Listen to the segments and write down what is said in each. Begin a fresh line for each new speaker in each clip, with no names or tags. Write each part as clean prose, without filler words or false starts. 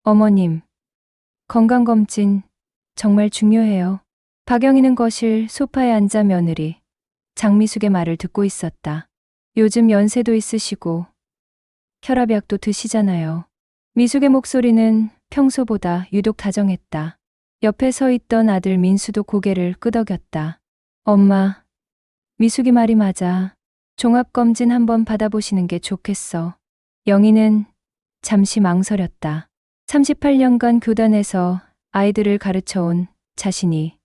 어머님, 건강검진 정말 중요해요. 박영희는 거실 소파에 앉아 며느리 장미숙의 말을 듣고 있었다. 요즘 연세도 있으시고 혈압약도 드시잖아요. 미숙의 목소리는 평소보다 유독 다정했다. 옆에 서 있던 아들 민수도 고개를 끄덕였다. 엄마, 미숙이 말이 맞아. 종합검진 한번 받아보시는 게 좋겠어. 영희는 잠시 망설였다. 38년간 교단에서 아이들을 가르쳐온 자신이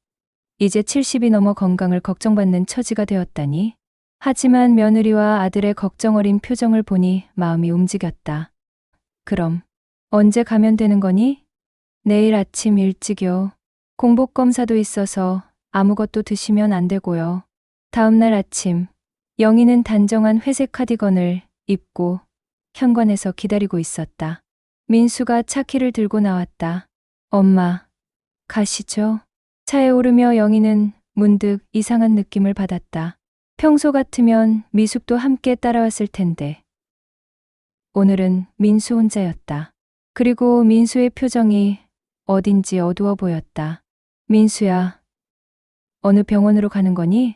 이제 70이 넘어 건강을 걱정받는 처지가 되었다니. 하지만 며느리와 아들의 걱정 어린 표정을 보니 마음이 움직였다. 그럼 언제 가면 되는 거니? 내일 아침 일찍요. 공복검사도 있어서 아무것도 드시면 안 되고요. 다음 날 아침, 영희는 단정한 회색 카디건을 입고 현관에서 기다리고 있었다. 민수가 차키를 들고 나왔다. 엄마, 가시죠. 차에 오르며 영희는 문득 이상한 느낌을 받았다. 평소 같으면 미숙도 함께 따라왔을 텐데. 오늘은 민수 혼자였다. 그리고 민수의 표정이 어딘지 어두워 보였다. 민수야, 어느 병원으로 가는 거니?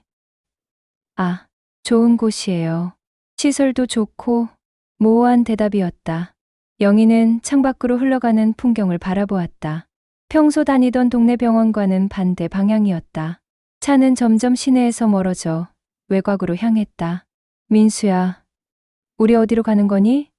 아, 좋은 곳이에요. 시설도 좋고 모호한 대답이었다. 영희는 창밖으로 흘러가는 풍경을 바라보았다. 평소 다니던 동네 병원과는 반대 방향이었다. 차는 점점 시내에서 멀어져 외곽으로 향했다. 민수야, 우리 어디로 가는 거니?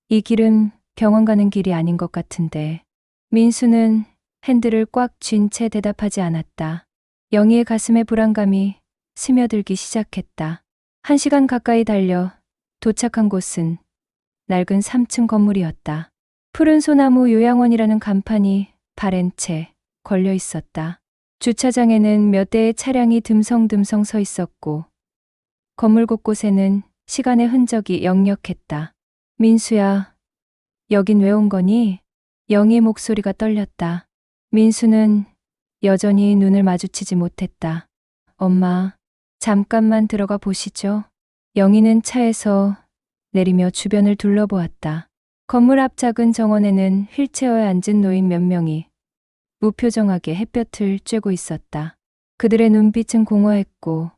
이 길은 병원 가는 길이 아닌 것 같은데. 민수는 핸들을 꽉 쥔 채 대답하지 않았다. 영희의 가슴에 불안감이 스며들기 시작했다. 1시간 가까이 달려 도착한 곳은 낡은 3층 건물이었다. 푸른 소나무 요양원이라는 간판이 바랜 채 걸려 있었다. 주차장에는 몇 대의 차량이 듬성듬성 서 있었고 건물 곳곳에는 시간의 흔적이 역력했다. 민수야, 여긴 왜 온 거니? 영희의 목소리가 떨렸다. 민수는 여전히 눈을 마주치지 못했다. 엄마, 잠깐만 들어가 보시죠. 영희는 차에서 내리며 주변을 둘러보았다. 건물 앞 작은 정원에는 휠체어에 앉은 노인 몇 명이 무표정하게 햇볕을 쬐고 있었다. 그들의 눈빛은 공허했고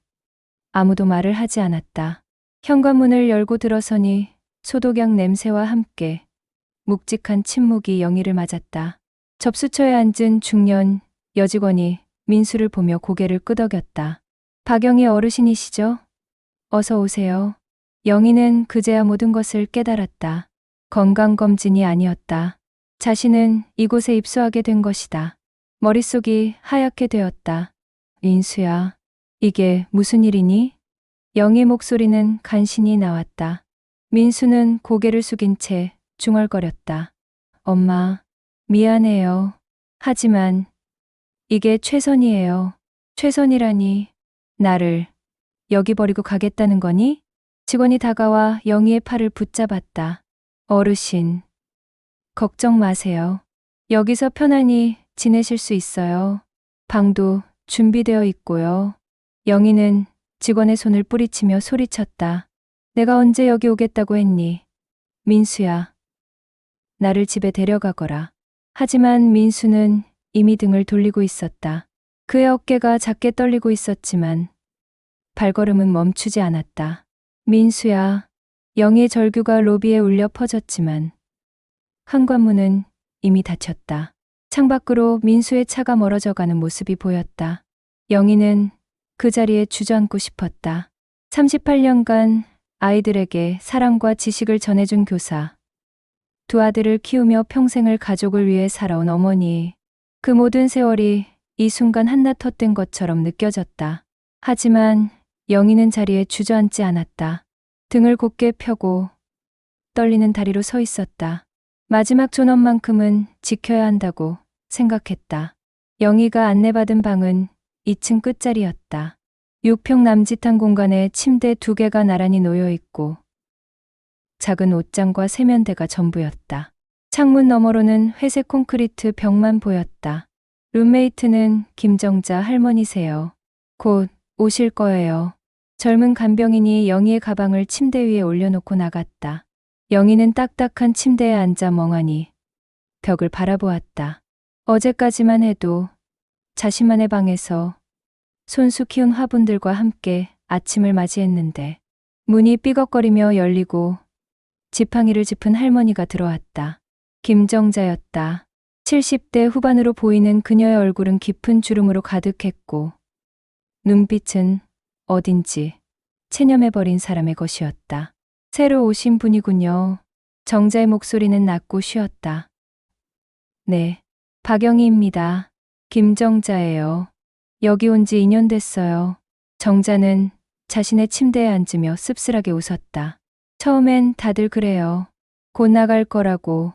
아무도 말을 하지 않았다. 현관문을 열고 들어서니 소독약 냄새와 함께 묵직한 침묵이 영희를 맞았다. 접수처에 앉은 중년 여직원이 민수를 보며 고개를 끄덕였다. 박영희 어르신이시죠? 어서 오세요. 영희는 그제야 모든 것을 깨달았다. 건강검진이 아니었다. 자신은 이곳에 입소하게 된 것이다. 머릿속이 하얗게 되었다. 민수야, 이게 무슨 일이니? 영희의 목소리는 간신히 나왔다. 민수는 고개를 숙인 채 중얼거렸다. 엄마, 미안해요. 하지만 이게 최선이에요. 최선이라니, 나를 여기 버리고 가겠다는 거니? 직원이 다가와 영희의 팔을 붙잡았다. 어르신, 걱정 마세요. 여기서 편안히 지내실 수 있어요. 방도 준비되어 있고요. 영희는 직원의 손을 뿌리치며 소리쳤다. 내가 언제 여기 오겠다고 했니? 민수야, 나를 집에 데려가거라. 하지만 민수는 이미 등을 돌리고 있었다. 그의 어깨가 작게 떨리고 있었지만 발걸음은 멈추지 않았다. 민수야, 영희의 절규가 로비에 울려 퍼졌지만 현관문은 이미 닫혔다. 창밖으로 민수의 차가 멀어져가는 모습이 보였다. 영희는 그 자리에 주저앉고 싶었다. 38년간 아이들에게 사랑과 지식을 전해준 교사, 두 아들을 키우며 평생을 가족을 위해 살아온 어머니, 그 모든 세월이 이 순간 한낱 헛된 것처럼 느껴졌다. 하지만 영희는 자리에 주저앉지 않았다. 등을 곧게 펴고 떨리는 다리로 서 있었다. 마지막 존엄만큼은 지켜야 한다고 생각했다. 영희가 안내받은 방은 2층 끝자리였다. 6평 남짓한 공간에 침대 2개가 나란히 놓여 있고 작은 옷장과 세면대가 전부였다. 창문 너머로는 회색 콘크리트 벽만 보였다. 룸메이트는 김정자 할머니세요. 곧 오실 거예요. 젊은 간병인이 영희의 가방을 침대 위에 올려놓고 나갔다. 영희는 딱딱한 침대에 앉아 멍하니 벽을 바라보았다. 어제까지만 해도 자신만의 방에서 손수 키운 화분들과 함께 아침을 맞이했는데 문이 삐걱거리며 열리고 지팡이를 짚은 할머니가 들어왔다. 김정자였다. 70대 후반으로 보이는 그녀의 얼굴은 깊은 주름으로 가득했고 눈빛은 어딘지 체념해버린 사람의 것이었다. 새로 오신 분이군요. 정자의 목소리는 낮고 쉬었다. 네, 박영희입니다. 김정자예요. 여기 온 지 2년 됐어요. 정자는 자신의 침대에 앉으며 씁쓸하게 웃었다. 처음엔 다들 그래요. 곧 나갈 거라고,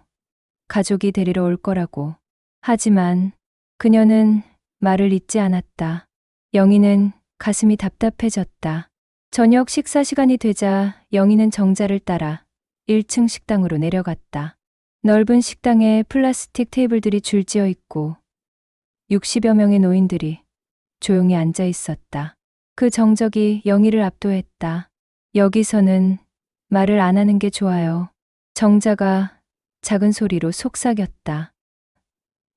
가족이 데리러 올 거라고. 하지만 그녀는 말을 잇지 않았다. 영희는 가슴이 답답해졌다. 저녁 식사 시간이 되자 영희는 정자를 따라 1층 식당으로 내려갔다. 넓은 식당에 플라스틱 테이블들이 줄지어 있고 60여 명의 노인들이 조용히 앉아 있었다. 그 정적이 영희를 압도했다. 여기서는 말을 안 하는 게 좋아요. 정자가 작은 소리로 속삭였다.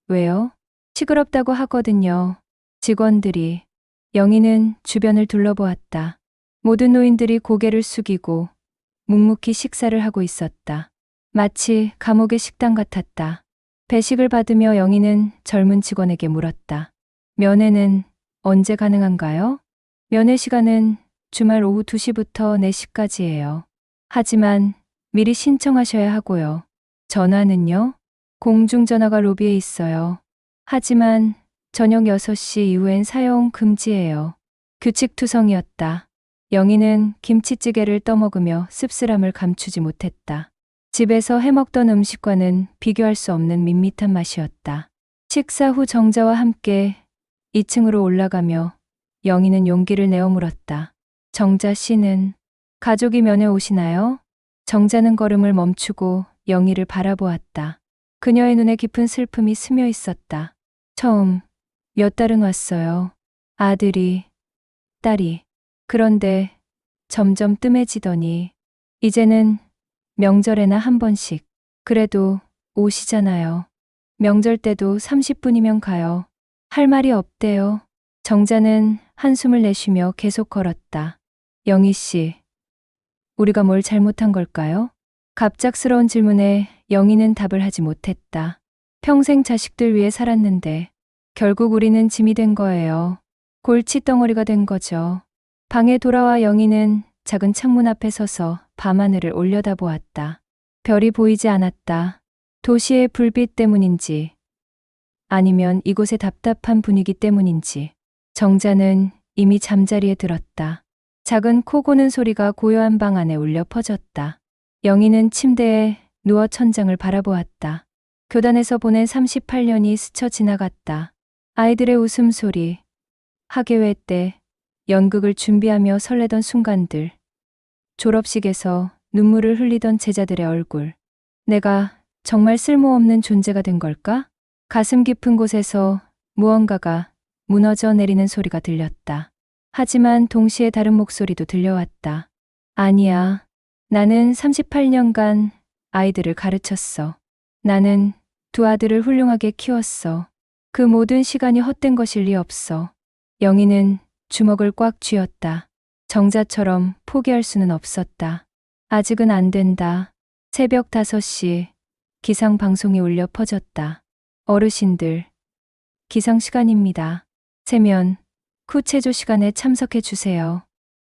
왜요? 시끄럽다고 하거든요. 직원들이. 영희는 주변을 둘러보았다. 모든 노인들이 고개를 숙이고 묵묵히 식사를 하고 있었다. 마치 감옥의 식당 같았다. 배식을 받으며 영희는 젊은 직원에게 물었다. 면회는 언제 가능한가요? 면회 시간은 주말 오후 2시부터 4시까지예요. 하지만 미리 신청하셔야 하고요. 전화는요? 공중전화가 로비에 있어요. 하지만 저녁 6시 이후엔 사용 금지예요. 규칙투성이었다. 영희는 김치찌개를 떠먹으며 씁쓸함을 감추지 못했다. 집에서 해먹던 음식과는 비교할 수 없는 밋밋한 맛이었다. 식사 후 정자와 함께 2층으로 올라가며 영희는 용기를 내어 물었다. 정자 씨는 가족이 면회 오시나요? 정자는 걸음을 멈추고 영희를 바라보았다. 그녀의 눈에 깊은 슬픔이 스며 있었다. 처음 몇 달은 왔어요. 아들이, 딸이. 그런데 점점 뜸해지더니 이제는 명절에나 한 번씩. 그래도 오시잖아요. 명절 때도 30분이면 가요. 할 말이 없대요. 정자는 한숨을 내쉬며 계속 걸었다. 영희 씨, 우리가 뭘 잘못한 걸까요? 갑작스러운 질문에 영희는 답을 하지 못했다. 평생 자식들 위해 살았는데 결국 우리는 짐이 된 거예요. 골칫덩어리가 된 거죠. 방에 돌아와 영희는 작은 창문 앞에 서서 밤하늘을 올려다보았다. 별이 보이지 않았다. 도시의 불빛 때문인지 아니면 이곳의 답답한 분위기 때문인지 정자는 이미 잠자리에 들었다. 작은 코 고는 소리가 고요한 방 안에 울려 퍼졌다. 영희는 침대에 누워 천장을 바라보았다. 교단에서 보낸 38년이 스쳐 지나갔다. 아이들의 웃음소리, 학예회 때 연극을 준비하며 설레던 순간들, 졸업식에서 눈물을 흘리던 제자들의 얼굴. 내가 정말 쓸모없는 존재가 된 걸까? 가슴 깊은 곳에서 무언가가 무너져 내리는 소리가 들렸다. 하지만 동시에 다른 목소리도 들려왔다. 아니야. 나는 38년간 아이들을 가르쳤어. 나는 두 아들을 훌륭하게 키웠어. 그 모든 시간이 헛된 것일 리 없어. 영희는 주먹을 꽉 쥐었다. 정자처럼 포기할 수는 없었다. 아직은 안 된다. 새벽 5시 기상 방송이 울려 퍼졌다. 어르신들, 기상 시간입니다. 세면 쿠체조 시간에 참석해 주세요.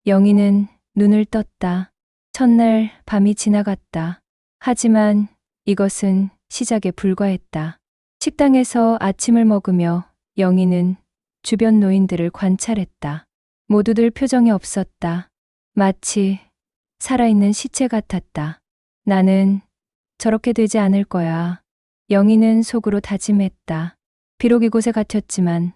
영희는 눈을 떴다. 첫날 밤이 지나갔다. 하지만 이것은 시작에 불과했다. 식당에서 아침을 먹으며 영희는 주변 노인들을 관찰했다. 모두들 표정이 없었다. 마치 살아있는 시체 같았다. 나는 저렇게 되지 않을 거야. 영희는 속으로 다짐했다. 비록 이곳에 갇혔지만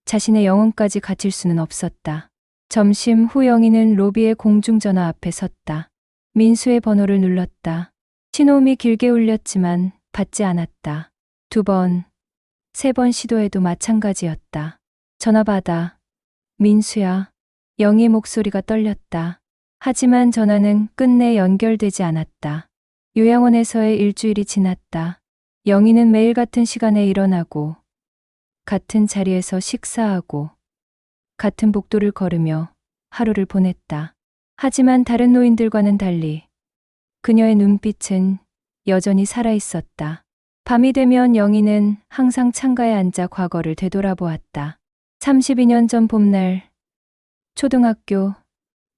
자신의 영혼까지 갇힐 수는 없었다. 점심 후 영희는 로비의 공중전화 앞에 섰다. 민수의 번호를 눌렀다. 신호음이 길게 울렸지만 받지 않았다. 2번, 3번 시도해도 마찬가지였다. 전화 받아. 민수야. 영희의 목소리가 떨렸다. 하지만 전화는 끝내 연결되지 않았다. 요양원에서의 일주일이 지났다. 영희는 매일 같은 시간에 일어나고 같은 자리에서 식사하고 같은 복도를 걸으며 하루를 보냈다. 하지만 다른 노인들과는 달리 그녀의 눈빛은 여전히 살아있었다. 밤이 되면 영희는 항상 창가에 앉아 과거를 되돌아보았다. 32년 전 봄날, 초등학교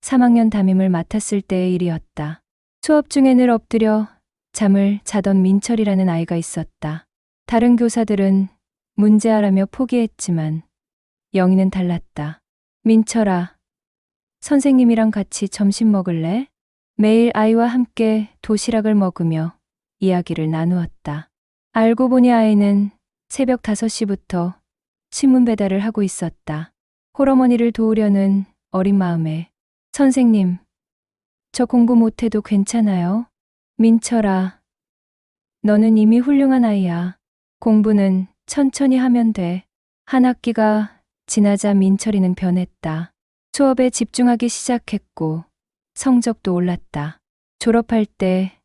3학년 담임을 맡았을 때의 일이었다. 수업 중에 늘 엎드려 잠을 자던 민철이라는 아이가 있었다. 다른 교사들은 문제하라며 포기했지만 영희는 달랐다. 민철아, 선생님이랑 같이 점심 먹을래? 매일 아이와 함께 도시락을 먹으며 이야기를 나누었다. 알고 보니 아이는 새벽 5시부터 신문 배달을 하고 있었다. 홀어머니를 도우려는 어린 마음에 선생님, 저 공부 못해도 괜찮아요? 민철아, 너는 이미 훌륭한 아이야. 공부는 천천히 하면 돼. 한 학기가 지나자 민철이는 변했다. 수업에 집중하기 시작했고 성적도 올랐다. 졸업할 때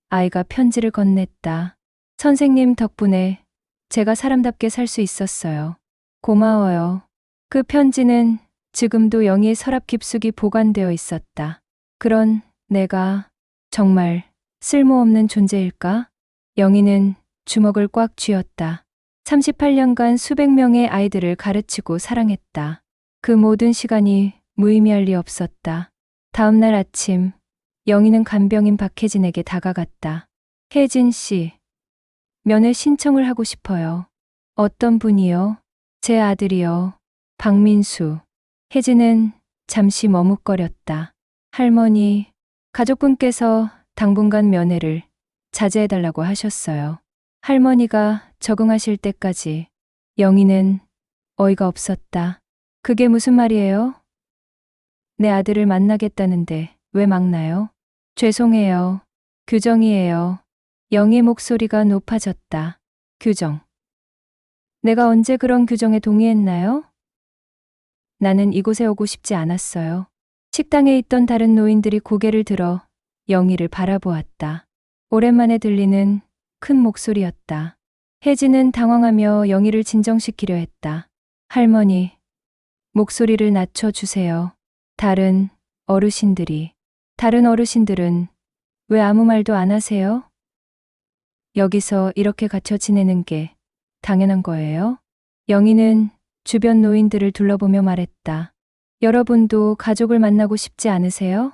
아이가 편지를 건넸다. 선생님 덕분에 제가 사람답게 살 수 있었어요. 고마워요. 그 편지는 지금도 영희의 서랍 깊숙이 보관되어 있었다. 그런 내가 정말 쓸모없는 존재일까? 영희는 주먹을 꽉 쥐었다. 38년간 수백 명의 아이들을 가르치고 사랑했다. 그 모든 시간이 무의미할 리 없었다. 다음 날 아침, 영희는 간병인 박혜진에게 다가갔다. 혜진 씨, 면회 신청을 하고 싶어요. 어떤 분이요? 제 아들이요. 박민수. 혜진은 잠시 머뭇거렸다. 할머니, 가족분께서 당분간 면회를 자제해달라고 하셨어요. 할머니가 적응하실 때까지. 영희는 어이가 없었다. 그게 무슨 말이에요? 내 아들을 만나겠다는데 왜 막나요? 죄송해요. 규정이에요. 영희의 목소리가 높아졌다. 규정. 내가 언제 그런 규정에 동의했나요? 나는 이곳에 오고 싶지 않았어요. 식당에 있던 다른 노인들이 고개를 들어 영희를 바라보았다. 오랜만에 들리는 큰 목소리였다. 혜진은 당황하며 영희를 진정시키려 했다. 할머니, 목소리를 낮춰주세요. 다른 어르신들은 왜 아무 말도 안 하세요? 여기서 이렇게 갇혀 지내는 게 당연한 거예요? 영희는 주변 노인들을 둘러보며 말했다. 여러분도 가족을 만나고 싶지 않으세요?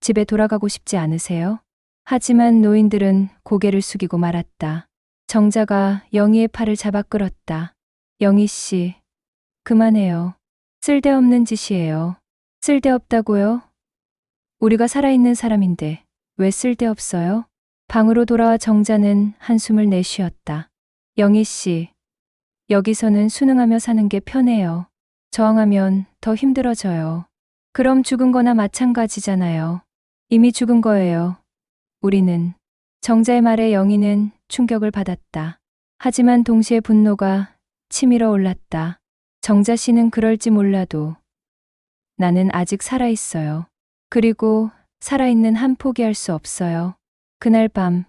집에 돌아가고 싶지 않으세요? 하지만 노인들은 고개를 숙이고 말았다. 정자가 영희의 팔을 잡아 끌었다. 영희 씨, 그만해요. 쓸데없는 짓이에요. 쓸데없다고요? 우리가 살아있는 사람인데 왜 쓸데없어요? 방으로 돌아와 정자는 한숨을 내쉬었다. 영희 씨, 여기서는 순응하며 사는 게 편해요. 저항하면 더 힘들어져요. 그럼 죽은 거나 마찬가지잖아요. 이미 죽은 거예요. 우리는. 정자의 말에 영희는 충격을 받았다. 하지만 동시에 분노가 치밀어 올랐다. 정자 씨는 그럴지 몰라도 나는 아직 살아있어요. 그리고 살아있는 한 포기할 수 없어요. 그날 밤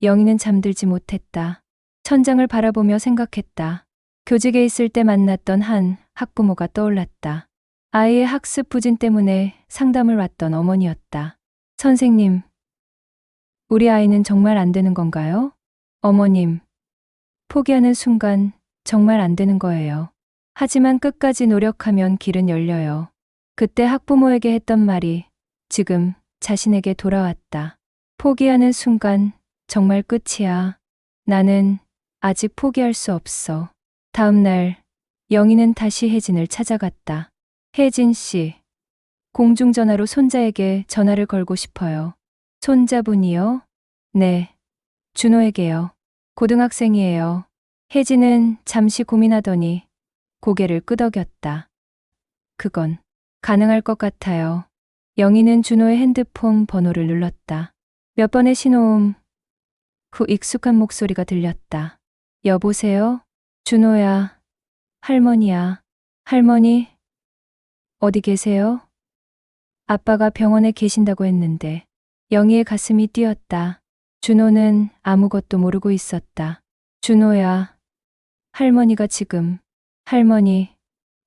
영희는 잠들지 못했다. 천장을 바라보며 생각했다. 교직에 있을 때 만났던 한 학부모가 떠올랐다. 아이의 학습 부진 때문에 상담을 왔던 어머니였다. 선생님, 우리 아이는 정말 안 되는 건가요? 어머님, 포기하는 순간 정말 안 되는 거예요. 하지만 끝까지 노력하면 길은 열려요. 그때 학부모에게 했던 말이 지금 자신에게 돌아왔다. 포기하는 순간 정말 끝이야. 나는 아직 포기할 수 없어. 다음 날 영희는 다시 혜진을 찾아갔다. 혜진 씨, 공중전화로 손자에게 전화를 걸고 싶어요. 손자분이요? 네, 준호에게요. 고등학생이에요. 혜진은 잠시 고민하더니 고개를 끄덕였다. 그건 가능할 것 같아요. 영희는 준호의 핸드폰 번호를 눌렀다. 몇 번의 신호음, 후 익숙한 목소리가 들렸다. 여보세요? 준호야. 할머니야. 할머니? 어디 계세요? 아빠가 병원에 계신다고 했는데. 영희의 가슴이 뛰었다. 준호는 아무것도 모르고 있었다. 준호야, 할머니가 지금, 할머니,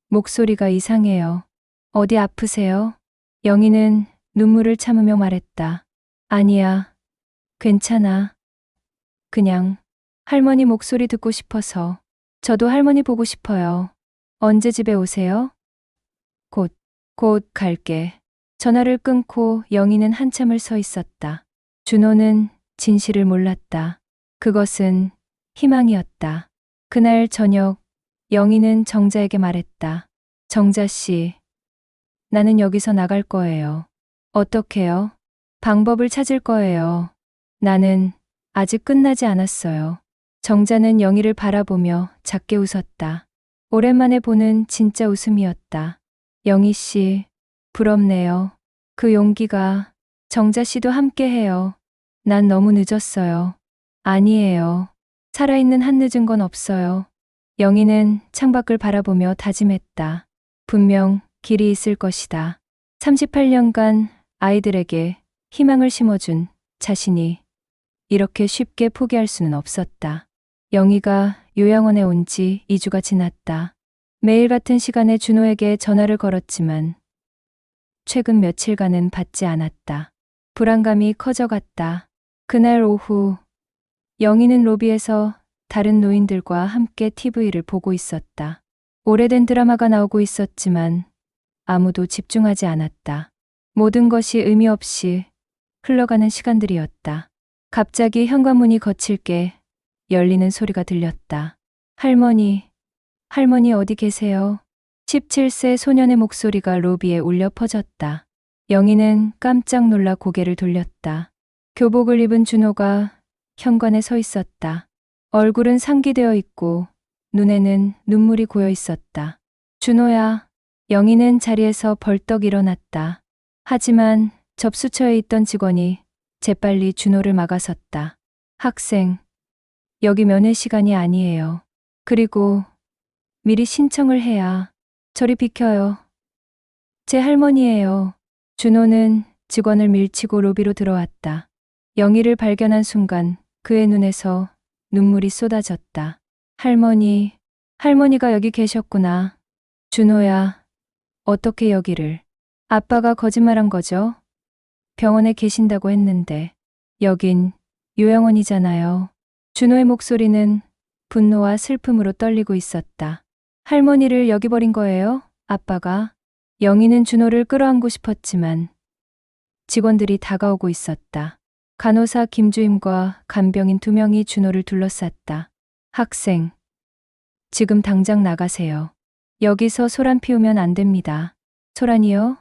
목소리가 이상해요. 어디 아프세요? 영희는 눈물을 참으며 말했다. 아니야, 괜찮아. 그냥 할머니 목소리 듣고 싶어서. 저도 할머니 보고 싶어요. 언제 집에 오세요? 곧 갈게. 전화를 끊고 영희는 한참을 서 있었다. 준호는 진실을 몰랐다. 그것은 희망이었다. 그날 저녁 영희는 정자에게 말했다. 정자 씨, 나는 여기서 나갈 거예요. 어떻게요? 방법을 찾을 거예요. 나는 아직 끝나지 않았어요. 정자는 영희를 바라보며 작게 웃었다. 오랜만에 보는 진짜 웃음이었다. 영희 씨, 부럽네요. 그 용기가. 정자 씨도 함께 해요. 난 너무 늦었어요. 아니에요. 살아있는 한 늦은 건 없어요. 영희는 창밖을 바라보며 다짐했다. 분명 길이 있을 것이다. 38년간 아이들에게 희망을 심어준 자신이 이렇게 쉽게 포기할 수는 없었다. 영희가 요양원에 온 지 2주가 지났다. 매일 같은 시간에 준호에게 전화를 걸었지만 최근 며칠간은 받지 않았다. 불안감이 커져갔다. 그날 오후 영희는 로비에서 다른 노인들과 함께 TV를 보고 있었다. 오래된 드라마가 나오고 있었지만 아무도 집중하지 않았다. 모든 것이 의미 없이 흘러가는 시간들이었다. 갑자기 현관문이 거칠게 열리는 소리가 들렸다. 할머니, 할머니 어디 계세요? 17세 소년의 목소리가 로비에 울려 퍼졌다. 영희는 깜짝 놀라 고개를 돌렸다. 교복을 입은 준호가 현관에 서 있었다. 얼굴은 상기되어 있고 눈에는 눈물이 고여 있었다. 준호야. 영희는 자리에서 벌떡 일어났다. 하지만 접수처에 있던 직원이 재빨리 준호를 막아섰다. 학생, 여기 면회 시간이 아니에요. 그리고 미리 신청을 해야. 저리 비켜요. 제 할머니예요. 준호는 직원을 밀치고 로비로 들어왔다. 영희를 발견한 순간 그의 눈에서 눈물이 쏟아졌다. 할머니, 할머니가 여기 계셨구나. 준호야, 어떻게 여기를? 아빠가 거짓말한 거죠? 병원에 계신다고 했는데 여긴 요양원이잖아요. 준호의 목소리는 분노와 슬픔으로 떨리고 있었다. 할머니를 여기 버린 거예요? 아빠가? 영희는 준호를 끌어안고 싶었지만 직원들이 다가오고 있었다. 간호사 김주임과 간병인 2명이 준호를 둘러쌌다. 학생, 지금 당장 나가세요. 여기서 소란 피우면 안 됩니다. 소란이요?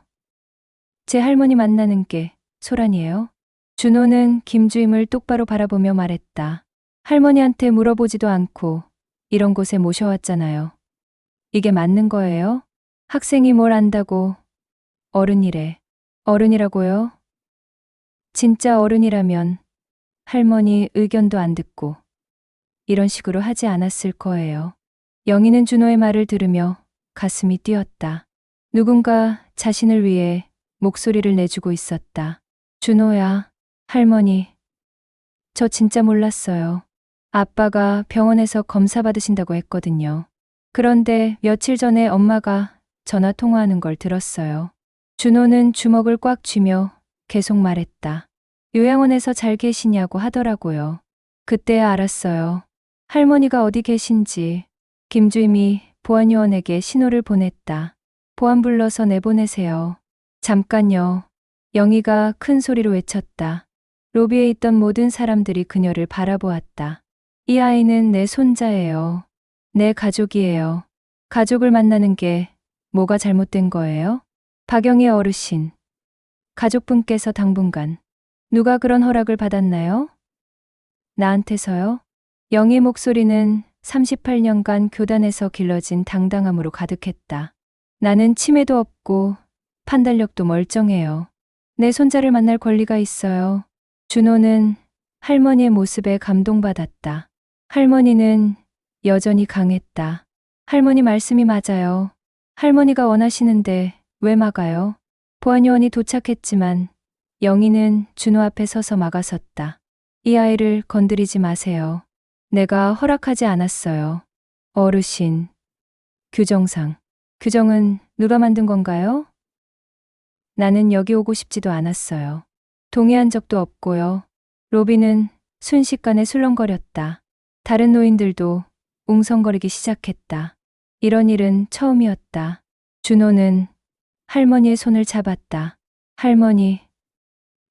제 할머니 만나는 게 소란이에요? 준호는 김주임을 똑바로 바라보며 말했다. 할머니한테 물어보지도 않고 이런 곳에 모셔왔잖아요. 이게 맞는 거예요? 학생이 뭘 안다고 어른이래. 어른이라고요? 진짜 어른이라면 할머니 의견도 안 듣고 이런 식으로 하지 않았을 거예요. 영희는 준호의 말을 들으며 가슴이 뛰었다. 누군가 자신을 위해 목소리를 내주고 있었다. 준호야, 할머니, 저 진짜 몰랐어요. 아빠가 병원에서 검사 받으신다고 했거든요. 그런데 며칠 전에 엄마가 전화 통화하는 걸 들었어요. 준호는 주먹을 꽉 쥐며 계속 말했다. 요양원에서 잘 계시냐고 하더라고요. 그때야 알았어요. 할머니가 어디 계신지. 김주임이 보안요원에게 신호를 보냈다. 보안 불러서 내보내세요. 잠깐요. 영희가 큰 소리로 외쳤다. 로비에 있던 모든 사람들이 그녀를 바라보았다. 이 아이는 내 손자예요. 내 가족이에요. 가족을 만나는 게 뭐가 잘못된 거예요? 박영희 어르신. 가족분께서 당분간 누가 그런 허락을 받았나요? 나한테서요? 영희 목소리는 38년간 교단에서 길러진 당당함으로 가득했다. 나는 치매도 없고 판단력도 멀쩡해요. 내 손자를 만날 권리가 있어요. 준호는 할머니의 모습에 감동받았다. 할머니는 여전히 강했다. 할머니 말씀이 맞아요. 할머니가 원하시는데 왜 막아요? 보안요원이 도착했지만 영희는 준호 앞에 서서 막아섰다. 이 아이를 건드리지 마세요. 내가 허락하지 않았어요. 어르신. 규정상. 규정은 누가 만든 건가요? 나는 여기 오고 싶지도 않았어요. 동의한 적도 없고요. 로비는 순식간에 술렁거렸다. 다른 노인들도 웅성거리기 시작했다. 이런 일은 처음이었다. 준호는 할머니의 손을 잡았다. 할머니,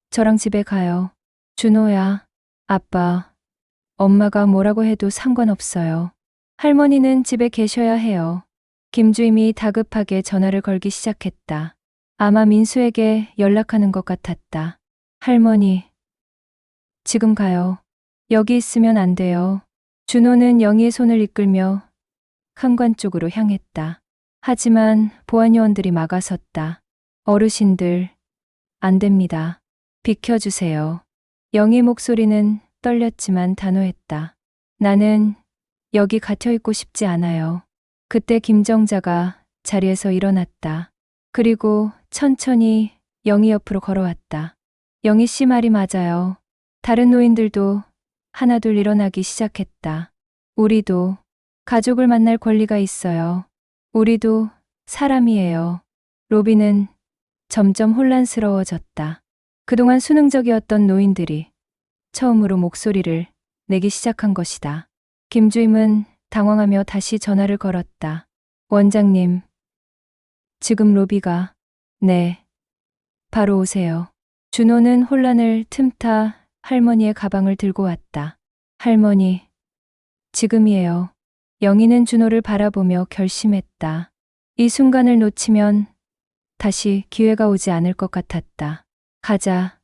저랑 집에 가요. 준호야, 아빠, 엄마가 뭐라고 해도 상관없어요. 할머니는 집에 계셔야 해요. 김주임이 다급하게 전화를 걸기 시작했다. 아마 민수에게 연락하는 것 같았다. 할머니, 지금 가요. 여기 있으면 안 돼요. 준호는 영희의 손을 이끌며 현관 쪽으로 향했다. 하지만 보안요원들이 막아섰다. 어르신들, 안 됩니다. 비켜주세요. 영희 목소리는 떨렸지만 단호했다. 나는 여기 갇혀있고 싶지 않아요. 그때 김정자가 자리에서 일어났다. 그리고 천천히 영희 옆으로 걸어왔다. 영희 씨 말이 맞아요. 다른 노인들도 하나둘 일어나기 시작했다. 우리도 가족을 만날 권리가 있어요. 우리도 사람이에요. 로비는 점점 혼란스러워졌다. 그동안 수능적이었던 노인들이 처음으로 목소리를 내기 시작한 것이다. 김주임은 당황하며 다시 전화를 걸었다. 원장님, 지금 로비가... 네, 바로 오세요. 준호는 혼란을 틈타 할머니의 가방을 들고 왔다. 할머니, 지금이에요. 영희는 준호를 바라보며 결심했다. 이 순간을 놓치면 다시 기회가 오지 않을 것 같았다. 가자.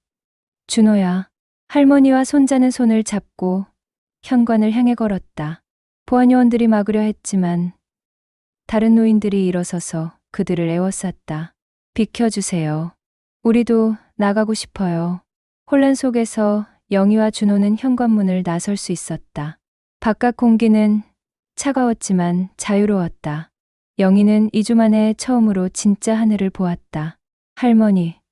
준호야. 할머니와 손자는 손을 잡고 현관을 향해 걸었다. 보안요원들이 막으려 했지만 다른 노인들이 일어서서 그들을 에워쌌다. 비켜주세요. 우리도 나가고 싶어요. 혼란 속에서 영희와 준호는 현관문을 나설 수 있었다. 바깥 공기는 차가웠지만 자유로웠다. 영희는 2주 만에 처음으로 진짜 하늘을 보았다. 할머니,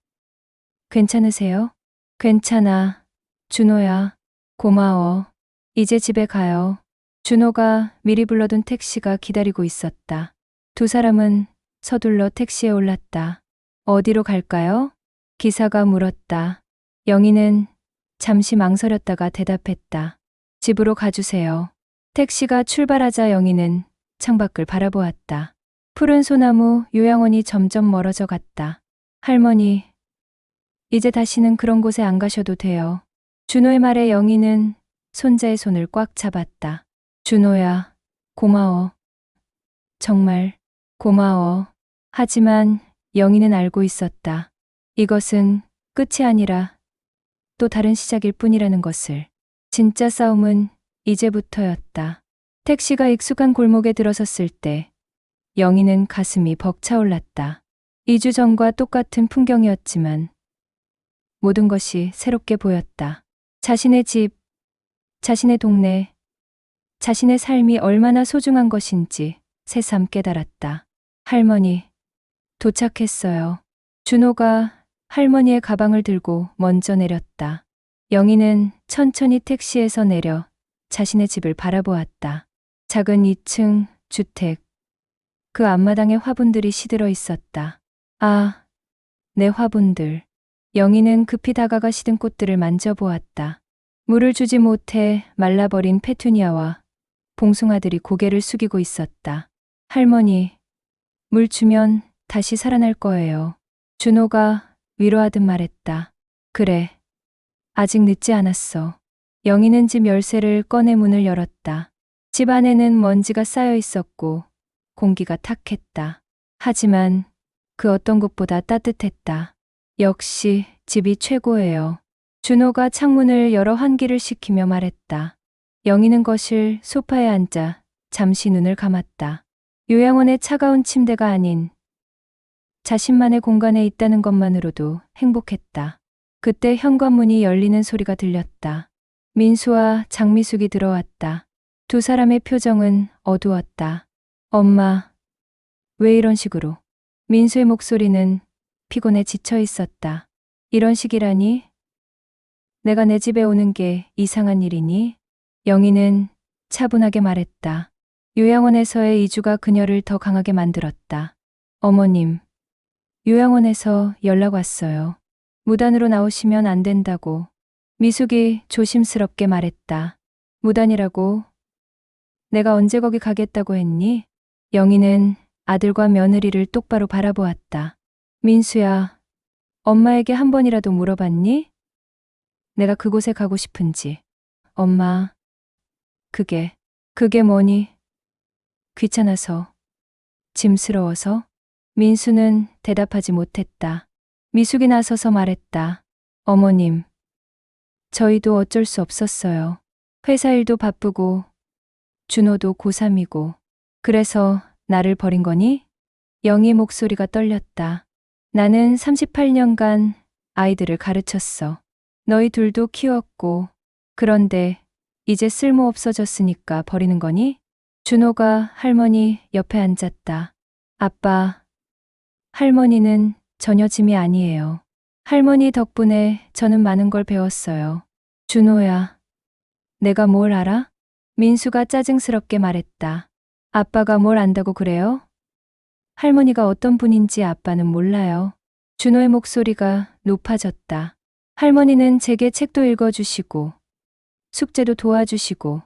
괜찮으세요? 괜찮아. 준호야, 고마워. 이제 집에 가요. 준호가 미리 불러둔 택시가 기다리고 있었다. 두 사람은 서둘러 택시에 올랐다. 어디로 갈까요? 기사가 물었다. 영희는 잠시 망설였다가 대답했다. 집으로 가주세요. 택시가 출발하자 영희는 창밖을 바라보았다. 푸른 소나무 요양원이 점점 멀어져 갔다. 할머니, 이제 다시는 그런 곳에 안 가셔도 돼요. 준호의 말에 영희는 손자의 손을 꽉 잡았다. 준호야, 고마워. 정말 고마워. 하지만 영희는 알고 있었다. 이것은 끝이 아니라 또 다른 시작일 뿐이라는 것을. 진짜 싸움은 이제부터였다. 택시가 익숙한 골목에 들어섰을 때 영희는 가슴이 벅차올랐다. 2주 전과 똑같은 풍경이었지만 모든 것이 새롭게 보였다. 자신의 집, 자신의 동네, 자신의 삶이 얼마나 소중한 것인지 새삼 깨달았다. 할머니, 도착했어요. 준호가 할머니의 가방을 들고 먼저 내렸다. 영희는 천천히 택시에서 내려 자신의 집을 바라보았다. 작은 2층 주택. 그 앞마당에 화분들이 시들어 있었다. 아, 내 화분들. 영희는 급히 다가가 시든 꽃들을 만져보았다. 물을 주지 못해 말라버린 페투니아와 봉숭아들이 고개를 숙이고 있었다. 할머니, 물 주면 다시 살아날 거예요. 준호가 위로하듯 말했다. 그래, 아직 늦지 않았어. 영희는 집 열쇠를 꺼내 문을 열었다. 집 안에는 먼지가 쌓여 있었고 공기가 탁했다. 하지만 그 어떤 것보다 따뜻했다. 역시 집이 최고예요. 준호가 창문을 열어 환기를 시키며 말했다. 영희는 거실 소파에 앉아 잠시 눈을 감았다. 요양원의 차가운 침대가 아닌 자신만의 공간에 있다는 것만으로도 행복했다. 그때 현관문이 열리는 소리가 들렸다. 민수와 장미숙이 들어왔다. 두 사람의 표정은 어두웠다. 엄마, 왜 이런 식으로? 민수의 목소리는 피곤해 지쳐 있었다. 이런 식이라니? 내가 내 집에 오는 게 이상한 일이니? 영희는 차분하게 말했다. 요양원에서의 이주가 그녀를 더 강하게 만들었다. 어머님, 요양원에서 연락 왔어요. 무단으로 나오시면 안 된다고. 미숙이 조심스럽게 말했다. 무단이라고? 내가 언제 거기 가겠다고 했니? 영희는 아들과 며느리를 똑바로 바라보았다. 민수야, 엄마에게 한 번이라도 물어봤니? 내가 그곳에 가고 싶은지. 엄마, 그게 뭐니? 귀찮아서, 짐스러워서? 민수는 대답하지 못했다. 미숙이 나서서 말했다. 어머님, 저희도 어쩔 수 없었어요. 회사 일도 바쁘고, 준호도 고3이고, 그래서 나를 버린 거니? 영희 목소리가 떨렸다. 나는 38년간 아이들을 가르쳤어. 너희 둘도 키웠고, 그런데 이제 쓸모 없어졌으니까 버리는 거니? 준호가 할머니 옆에 앉았다. 아빠, 할머니는 전혀 짐이 아니에요. 할머니 덕분에 저는 많은 걸 배웠어요. 준호야, 내가 뭘 알아? 민수가 짜증스럽게 말했다. 아빠가 뭘 안다고 그래요? 할머니가 어떤 분인지 아빠는 몰라요. 준호의 목소리가 높아졌다. 할머니는 제게 책도 읽어주시고, 숙제도 도와주시고,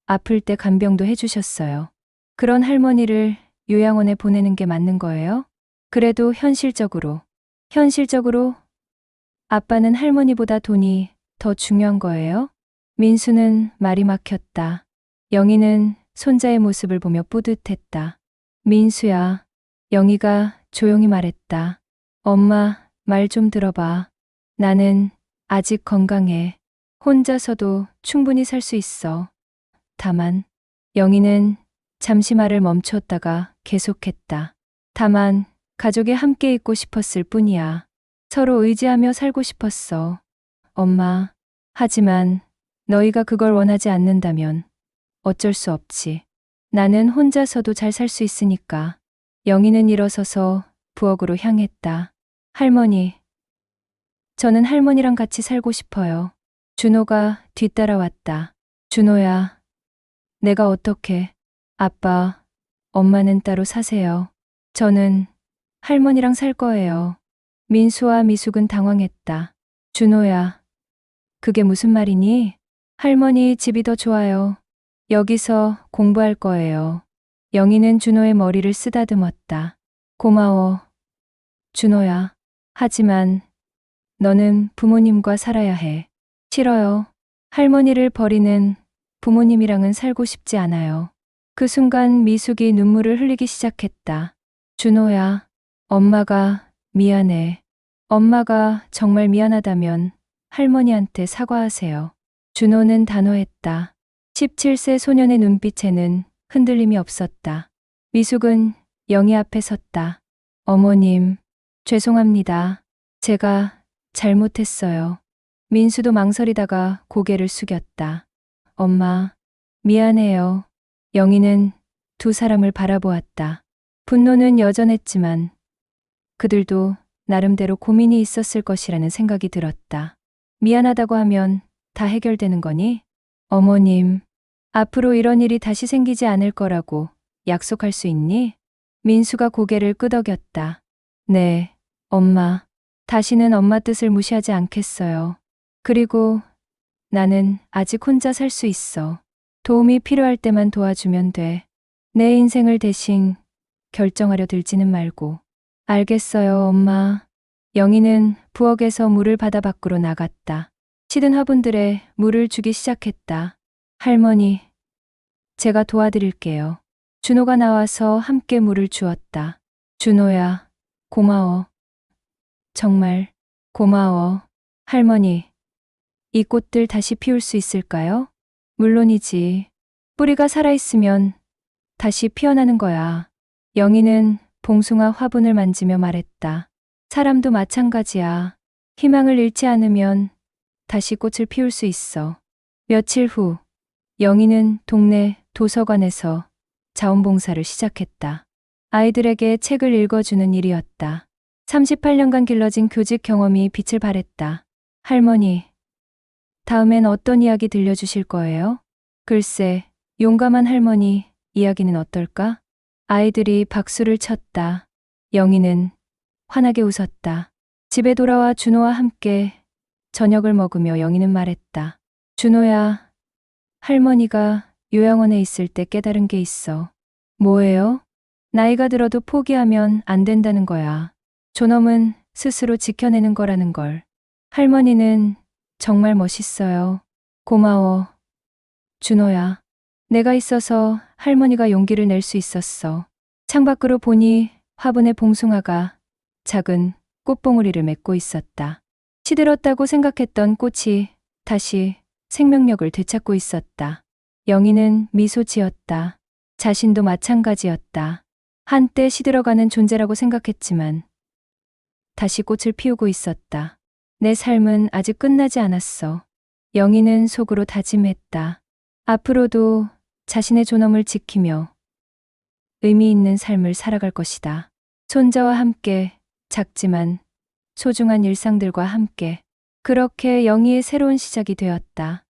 아플 때 간병도 해주셨어요. 그런 할머니를 요양원에 보내는 게 맞는 거예요? 그래도 현실적으로 아빠는 할머니보다 돈이 더 중요한 거예요? 민수는 말이 막혔다. 영희는 손자의 모습을 보며 뿌듯했다. 민수야, 영희가 조용히 말했다. 엄마, 말 좀 들어봐. 나는 아직 건강해. 혼자서도 충분히 살 수 있어. 다만, 영희는 잠시 말을 멈췄다가 계속했다. 다만, 가족이 함께 있고 싶었을 뿐이야. 서로 의지하며 살고 싶었어. 엄마, 하지만 너희가 그걸 원하지 않는다면 어쩔 수 없지. 나는 혼자서도 잘 살 수 있으니까. 영희는 일어서서 부엌으로 향했다. 할머니, 저는 할머니랑 같이 살고 싶어요. 준호가 뒤따라왔다. 준호야, 내가 어떻게? 아빠, 엄마는 따로 사세요. 저는 할머니랑 살 거예요. 민수와 미숙은 당황했다. 준호야, 그게 무슨 말이니? 할머니 집이 더 좋아요. 여기서 공부할 거예요. 영희는 준호의 머리를 쓰다듬었다. 고마워, 준호야. 하지만 너는 부모님과 살아야 해. 싫어요. 할머니를 버리는 부모님이랑은 살고 싶지 않아요. 그 순간 미숙이 눈물을 흘리기 시작했다. 준호야, 엄마가 미안해. 엄마가 정말 미안하다면 할머니한테 사과하세요. 준호는 단호했다. 17세 소년의 눈빛에는 흔들림이 없었다. 미숙은 영희 앞에 섰다. 어머님, 죄송합니다. 제가 잘못했어요. 민수도 망설이다가 고개를 숙였다. 엄마, 미안해요. 영희는 두 사람을 바라보았다. 분노는 여전했지만 그들도 나름대로 고민이 있었을 것이라는 생각이 들었다. 미안하다고 하면 다 해결되는 거니? 어머님, 앞으로 이런 일이 다시 생기지 않을 거라고 약속할 수 있니? 민수가 고개를 끄덕였다. 네, 엄마. 다시는 엄마 뜻을 무시하지 않겠어요. 그리고 나는 아직 혼자 살 수 있어. 도움이 필요할 때만 도와주면 돼. 내 인생을 대신 결정하려 들지는 말고. 알겠어요, 엄마. 영희는 부엌에서 물을 받아 밖으로 나갔다. 시든 화분들에 물을 주기 시작했다. 할머니, 제가 도와드릴게요. 준호가 나와서 함께 물을 주었다. 준호야, 고마워. 정말 고마워. 할머니, 이 꽃들 다시 피울 수 있을까요? 물론이지. 뿌리가 살아있으면 다시 피어나는 거야. 영희는 봉숭아 화분을 만지며 말했다. 사람도 마찬가지야. 희망을 잃지 않으면 다시 꽃을 피울 수 있어. 며칠 후, 영희는 동네 도서관에서 자원봉사를 시작했다. 아이들에게 책을 읽어주는 일이었다. 38년간 길러진 교직 경험이 빛을 발했다. 할머니, 다음엔 어떤 이야기 들려주실 거예요? 글쎄, 용감한 할머니 이야기는 어떨까? 아이들이 박수를 쳤다. 영희는 환하게 웃었다. 집에 돌아와 준호와 함께 저녁을 먹으며 영희는 말했다. 준호야, 할머니가 요양원에 있을 때 깨달은 게 있어. 뭐예요? 나이가 들어도 포기하면 안 된다는 거야. 존엄은 스스로 지켜내는 거라는 걸. 할머니는 정말 멋있어요. 고마워. 준호야. 내가 있어서 할머니가 용기를 낼 수 있었어. 창밖으로 보니 화분에 봉숭아가 작은 꽃봉오리를 맺고 있었다. 시들었다고 생각했던 꽃이 다시 생명력을 되찾고 있었다. 영희는 미소 지었다. 자신도 마찬가지였다. 한때 시들어가는 존재라고 생각했지만 다시 꽃을 피우고 있었다. 내 삶은 아직 끝나지 않았어. 영희는 속으로 다짐했다. 앞으로도 자신의 존엄을 지키며 의미 있는 삶을 살아갈 것이다. 손자와 함께 작지만 소중한 일상들과 함께 그렇게 영희의 새로운 시작이 되었다.